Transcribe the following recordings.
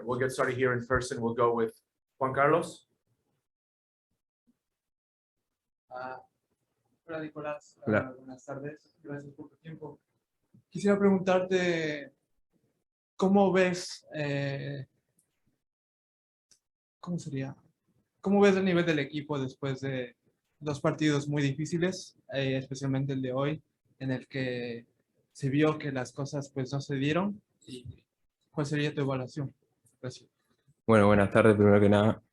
right, we'll get started here in person. We'll go with Juan Carlos. Hola Nicolás, Hola. buenas tardes, gracias por tu tiempo. Quisiera preguntarte, ¿cómo ves, cómo sería? ¿Cómo ves el nivel del equipo después de dos partidos muy difíciles, especialmente el de hoy, en el que se vio que las cosas pues no se dieron? ¿Y cuál sería tu evaluación? Gracias. Bueno, buenas tardes primero que nada.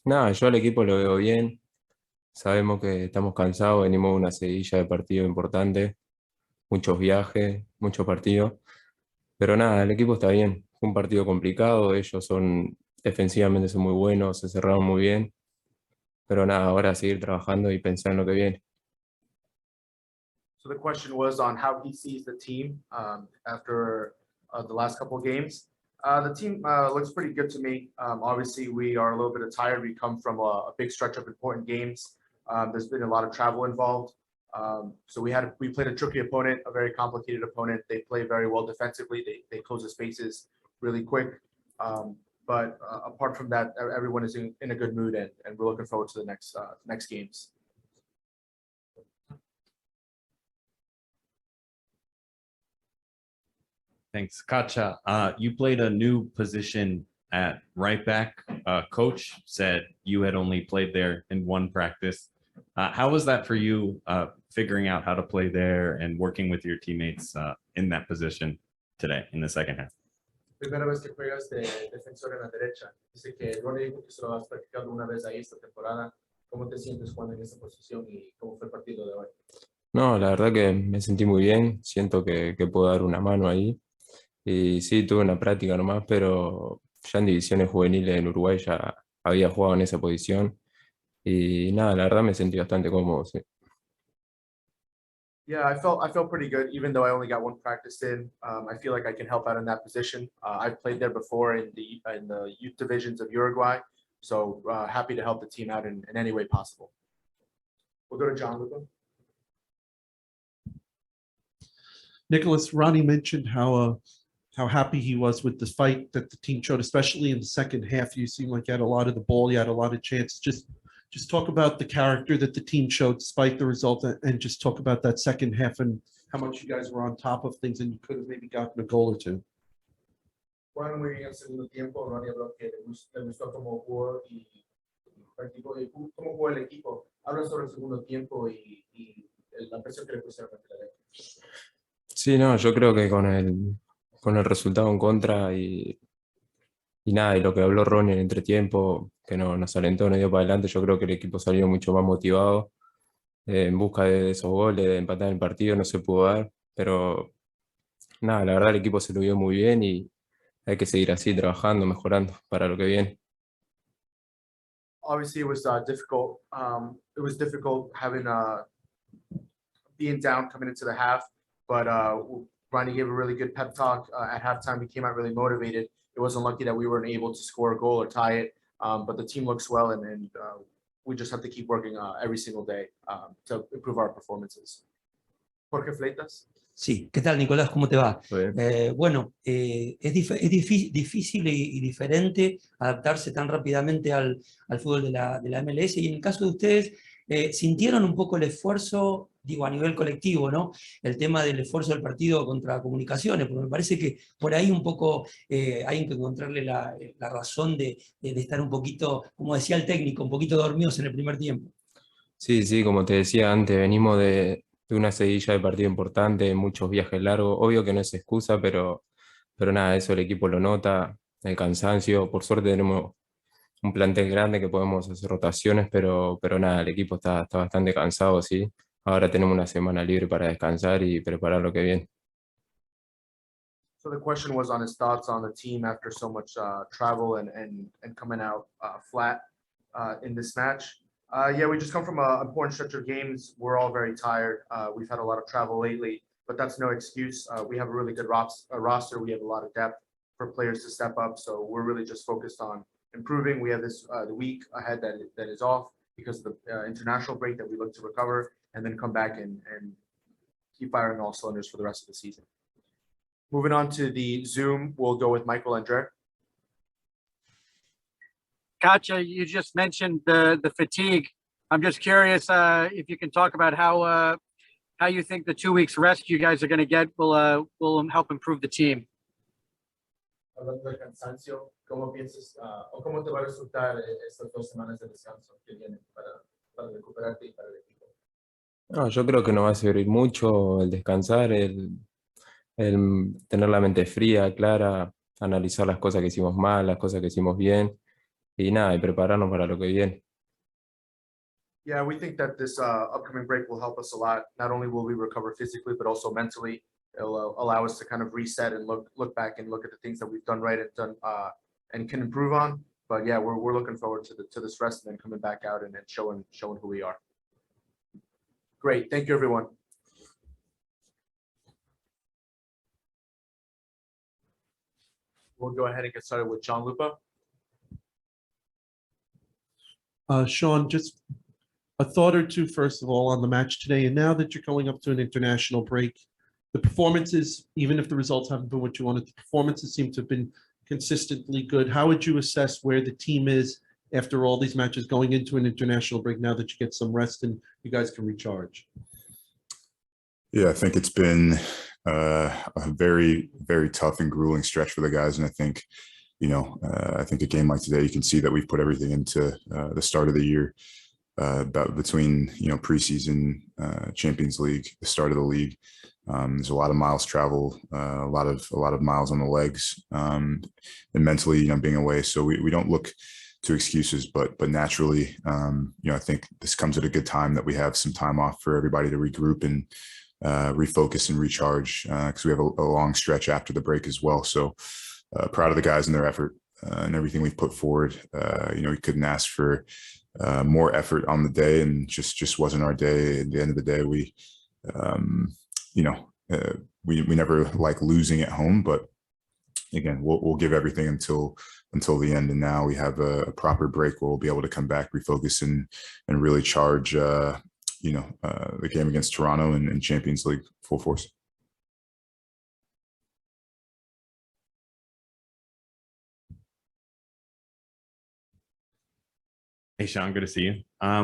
Nada, yo al equipo lo veo bien. Sabemos que estamos cansados, venimos de una seguidilla de partidos importantes, muchos viajes, muchos partidos. Pero nada, el equipo está bien. Fue un partido complicado, ellos son defensivamente son muy buenos, se cerraron muy bien. Pero nada, ahora a seguir trabajando y pensar en lo que viene. So the question was on how he sees the team after the last couple of games. The team looks pretty good to me. Obviously, we are a little bit tired. We come from a big stretch of important games. There's been a lot of travel involved. So we played a tricky opponent, a very complicated opponent. They play very well defensively. They close the spaces really quick. But apart from that, everyone is in a good mood, and we're looking forward to the next games. Thanks. Kacha, you played a new position at right back. Coach said you had only played there in one practice. How was that for you, figuring out how to play there and working with your teammates in that position today in the second half? Primera vez que juegas de defensor en la derecha. Dice que Ronnie dijo que se lo has practicado una vez ahí esta temporada. ¿Cómo te sientes jugando en esa posición y cómo fue el partido de hoy? No, la verdad que me sentí muy bien, siento que puedo dar una mano ahí. Y sí, tuve una práctica nomás, pero ya en divisiones juveniles en Uruguay ya había jugado en esa posición. Y nada, la verdad me sentí bastante cómodo, sí. Yeah, I felt pretty good, even though I only got one practice in. I feel like I can help out in that position. I've played there before in the youth divisions of Uruguay, so happy to help the team out in any way possible. We'll go to John Luca. Nicolas, Ronnie mentioned how happy he was with the fight that the team showed, especially in the second half. You seemed like you had a lot of the ball, you had a lot of chance. Just talk about the character that the team showed despite the result, and just talk about that second half and how much you guys were on top of things and you could have maybe gotten a goal or two. Bueno, muy bien el segundo tiempo. Ronnie habló que le gustó cómo jugó y cómo jugó el equipo. Habla sobre el segundo tiempo y la presión que le pusieron ante la defensa. Sí, no, yo creo que con el resultado en contra y nada, y lo que habló Ronnie en el entretiempo, que nos alentó, nos dio para adelante, yo creo que el equipo salió mucho más motivado en busca de esos goles, de empatar el partido, no se pudo dar, pero nada, la verdad el equipo se lo vio muy bien y hay que seguir así, trabajando, mejorando para lo que viene. Obviously, it was difficult. It was difficult having being down coming into the half, but Ronnie gave a really good pep talk at halftime. We came out really motivated. It was unlucky that we weren't able to score a goal or tie it, but the team looks well, and we just have to keep working every single day to improve our performances. Jorge Fleitas. Sí, ¿qué tal, Nicolás? ¿Cómo te va? Muy bien. Bueno, es difícil y diferente adaptarse tan rápidamente al fútbol de la MLS, y en el caso de ustedes, ¿sintieron un poco el esfuerzo, digo, a nivel colectivo, ¿no? El tema del esfuerzo del partido contra Comunicaciones, porque me parece que por ahí un poco hay que encontrarle la razón de estar un poquito, como decía el técnico, un poquito dormidos en el primer tiempo. Sí, sí, como te decía antes, venimos de una seguidilla de partido importante, muchos viajes largos, obvio que no es excusa, pero nada, eso el equipo lo nota, el cansancio, por suerte tenemos un plantel grande que podemos hacer rotaciones, pero nada, el equipo está bastante cansado, sí. Ahora tenemos una semana libre para descansar y preparar lo que viene. So the question was on his thoughts on the team after so much travel and coming out flat in this match. Yeah, we just come from an important stretch of games. We're all very tired. We've had a lot of travel lately, but that's no excuse. We have a really good roster. We have a lot of depth for players to step up. So we're really just focused on improving. We have this the week ahead that is off because of the international break that we look to recover and then come back and keep firing all cylinders for the rest of the season. Moving on to the Zoom, we'll go with Michael Andre. Katja, you just mentioned the fatigue. I'm just curious if you can talk about how you think the 2 weeks rest you guys are going to get will help improve the team. Hablando del cansancio, ¿cómo piensas o cómo te va a resultar estas 2 semanas de descanso que vienen para recuperarte y para el equipo? No, yo creo que nos va a servir mucho el descansar, el tener la mente fría, clara, analizar las cosas que hicimos mal, las cosas que hicimos bien y nada, y prepararnos para lo que viene. Yeah, we think that this upcoming break will help us a lot. Not only will we recover physically, but also mentally. It'll allow us to kind of reset and look back and look at the things that we've done right and done and can improve on. But yeah, we're looking forward to this rest and then coming back out and then showing who we are. Great, thank you, everyone. We'll go ahead and get started with John Lupa. Sean, just a thought or two, first of all, on the match today. And now that you're going up to an international break, the performances, even if the results haven't been what you wanted, the performances seem to have been consistently good. How would you assess where the team is after all these matches going into an international break now that you get some rest and you guys can recharge? Yeah, I think it's been a very, very tough and grueling stretch for the guys. And I think, I think a game like today, you can see that we've put everything into the start of the year, about between, preseason, Champions League, the start of the league. There's a lot of miles traveled, a lot of miles on the legs, and mentally, being away. So we don't look to excuses, but naturally, I think this comes at a good time that we have some time off for everybody to regroup and refocus and recharge, because we have a long stretch after the break as well. So proud of the guys and their effort and everything we've put forward. We couldn't ask for more effort on the day, and just wasn't our day. At the end of the day, we never like losing at home, but again, we'll give everything until the end. And now we have a proper break where we'll be able to come back, refocus, and really charge, the game against Toronto and Champions League full force. Hey, Sean, good to see you. I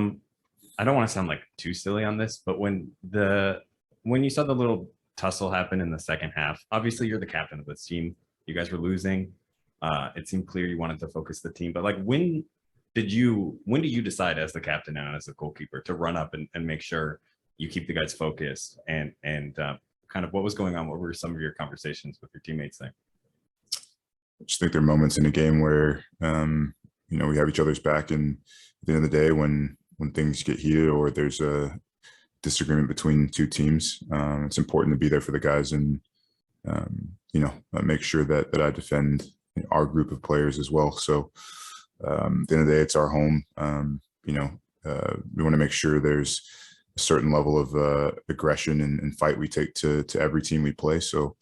don't want to sound like too silly on this, but when you saw the little tussle happen in the second half, obviously you're the captain of this team. You guys were losing. It seemed clear you wanted to focus the team, but like, when did you decide as the captain and as the goalkeeper to run up and make sure you keep the guys focused and kind of what was going on? What were some of your conversations with your teammates there? I just think there are moments in a game where, we have each other's back, and at the end of the day, when things get heated or there's a disagreement between two teams, it's important to be there for the guys and, make sure that I defend our group of players as well. So at the end of the day, it's our home. We want to make sure there's a certain level of aggression and fight we take to every team we play. So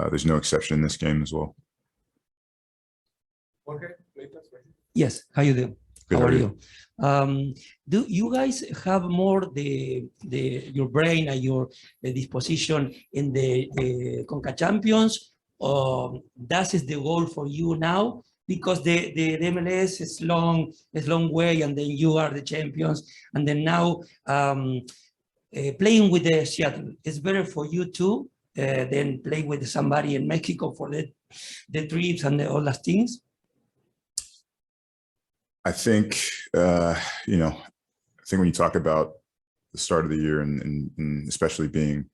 there's no exception in this game as well. Okay. Yes, how you doing? Good, How are you? Do you guys have more your brain and your disposition in the Conca Champions? That is the goal for you now? Because the MLS is long way, and then you are the champions, and then now playing with the Seattle is better for you too than play with somebody in Mexico for the trips and all those things. I think, when you talk about the start of the year and especially being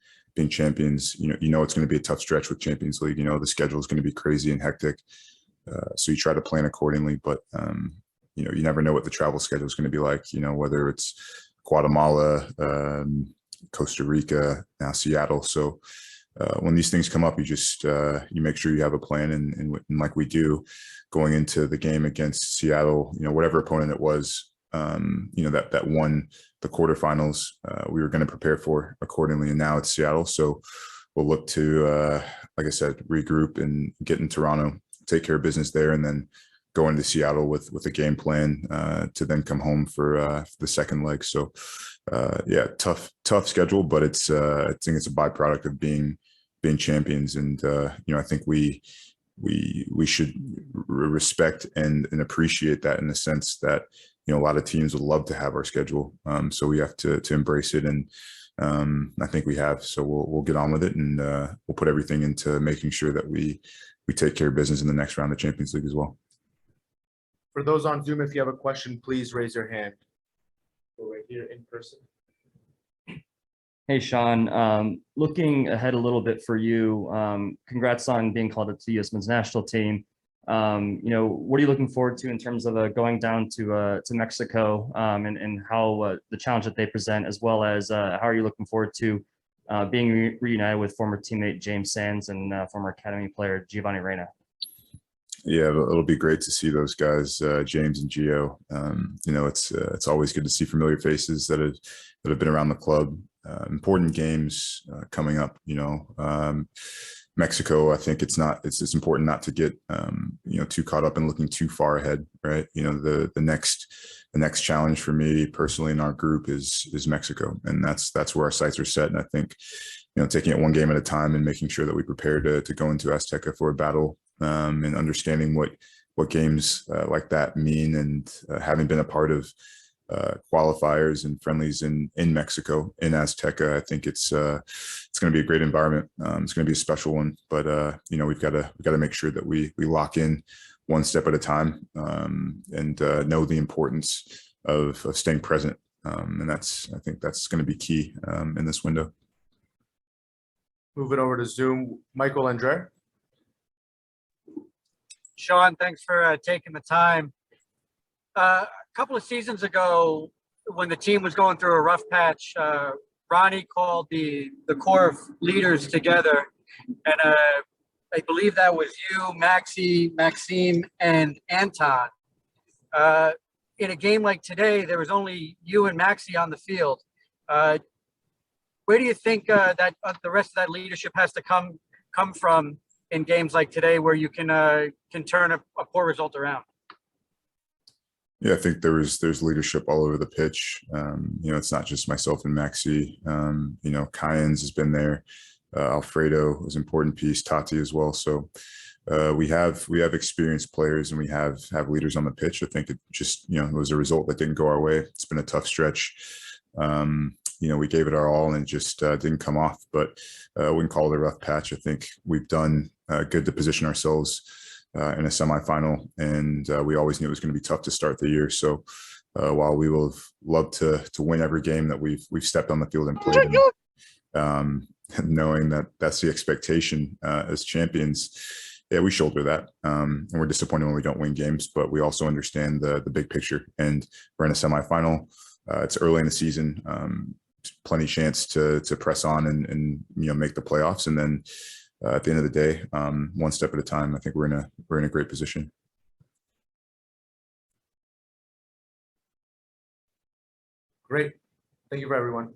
champions, it's going to be a tough stretch with Champions League. The schedule is going to be crazy and hectic. So you try to plan accordingly, but, you never know what the travel schedule is going to be like, whether it's Guatemala, Costa Rica, now Seattle. So when these things come up, you just, you make sure you have a plan, and like we do going into the game against Seattle, whatever opponent it was, that won the quarterfinals, we were going to prepare for accordingly. And now it's Seattle. So we'll look to, like I said, regroup and get in Toronto, take care of business there, and then go into Seattle with a game plan to then come home for the second leg. So tough schedule, but it's I think it's a byproduct of being champions. And I think we we should respect and appreciate that in the sense that, you know, a lot of teams would love to have our schedule. So we have to embrace it, and I think we have. So we'll get on with it, and we'll put everything into making sure that we take care of business in the next round of Champions League as well. For those on Zoom, if you have a question, please raise your hand. Go right here in person. Hey, Sean, looking ahead a little bit for you, congrats on being called up to the U.S. men's national team. You know, what are you looking forward to in terms of going down to Mexico, and how the challenge that they present, as well as how are you looking forward to being reunited with former teammate James Sands and former academy player Giovanni Reyna? Yeah, it'll be great to see those guys, James and Gio. You know, it's always good to see familiar faces that have been around the club. Important games coming up. You know, Mexico. I think it's important not to get you know, too caught up in looking too far ahead, right? You know, the next challenge for me personally in our group is Mexico, and that's where our sights are set. And I think, you know, taking it one game at a time and making sure that we prepare to go into Azteca for a battle, and understanding what games like that mean, and having been a part of qualifiers and friendlies in Mexico, in Azteca, I think it's going to be a great environment. It's going to be a special one, but you know, we've got to make sure that we lock in one step at a time, and know the importance of staying present, and I think that's going to be key in this window. Move it over to Zoom. Michael Andre. Sean, thanks for taking the time. A couple of seasons ago, when the team was going through a rough patch, Ronnie called the core of leaders together, and I believe that was you, Maxi, Maxime, and Anton. In a game like today, there was only you and Maxi on the field. Where do you think that the rest of that leadership has to come from in games like today, where you can turn a poor result around? Yeah, I think there's leadership all over the pitch. You know, it's not just myself and Maxi. You know, Kyans has been there. Alfredo was an important piece. Tati as well. So we have experienced players, and we have leaders on the pitch. I think it just, you know, it was a result that didn't go our way. It's been a tough stretch. You know, we gave it our all, and it just didn't come off. But we can call it a rough patch. I think we've done good to position ourselves in a semifinal, and we always knew it was going to be tough to start the year. So while we will have loved to win every game that we've stepped on the field and played in, knowing that that's the expectation as champions, yeah, we shoulder that, and we're disappointed when we don't win games. But we also understand the big picture, and we're in a semifinal. It's early in the season, plenty chance to press on and you know, make the playoffs, and then at the end of the day, one step at a time. I think we're in a great position. Great. Thank you for everyone.